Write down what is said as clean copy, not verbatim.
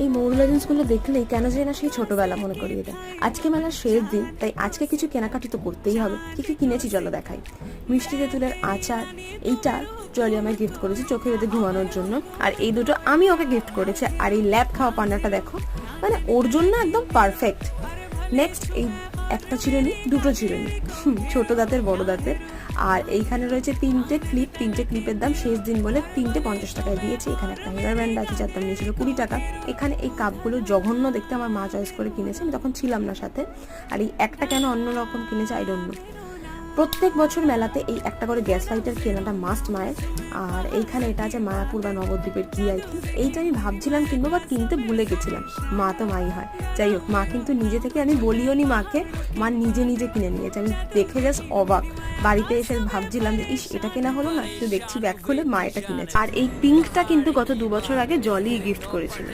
এই মৌরলা জিন্সগুলো দেখলেই কেন যায় না সেই ছোটবেলা মনে করিয়ে দেয়। আজকে মেলার শেষ দিন, তাই আজকে কিছু কেনাকাটি তো করতেই হবে। কি কি কিনেছি চলো দেখাই। মিষ্টি তেঁতুলের আচার, এইটা জলি আমায় গিফট করেছে চোখে বেঁধে ঘুমানোর জন্য, আর এই দুটো আমি ওকে গিফট করেছি। আর এই ল্যাব খাওয়া পান্নাটা দেখো, মানে ওর জন্য একদম পারফেক্ট। নেক্সট এই একটা চিরুনি, দুটো চিরুনি, ছোট দাঁতের বড় দাঁতের। আর এইখানে রয়েছে তিনটে ক্লিপের দাম শেষ দিন বলে 350 টাকায় দিয়েছি। এখানে একটা হেয়ার ব্যান্ড আছে যার দাম নিয়েছিল 20 টাকা। এখানে এই কাপগুলো জঘন্য দেখতে, আমার মা চয়েস করে কিনেছে, আমি তখন ছিলাম না সাথে। আর এই একটা কেন অন্যরকম কিনেছে আই ডোন্ট নো। প্রত্যেক বছর মেলাতে এই একটা করে গ্যাস লাইটার কেনাটা মাস্ট মায়ের। আর এইখানে এটা আছে মায়াপুর বা নবদ্বীপের কি আর কি, এইটা আমি ভাবছিলাম কিনবো বাট কিনতে ভুলে গেছিলাম। মা তো মাই হয়, যাই হোক মা কিন্তু নিজে থেকে, আমি বলিও নি মাকে, মা নিজে নিজে কিনে নিয়েছে। আমি দেখে জাস্ট অবাক। বাড়িতে এসে ভাবছিলাম যে ইস এটা কেনা হলো না, তো দেখছি ব্যাগ খুলে মা এটা কিনেছে। আর এই পিঙ্কটা কিন্তু গত 2 বছর আগে জলি গিফট করেছিল।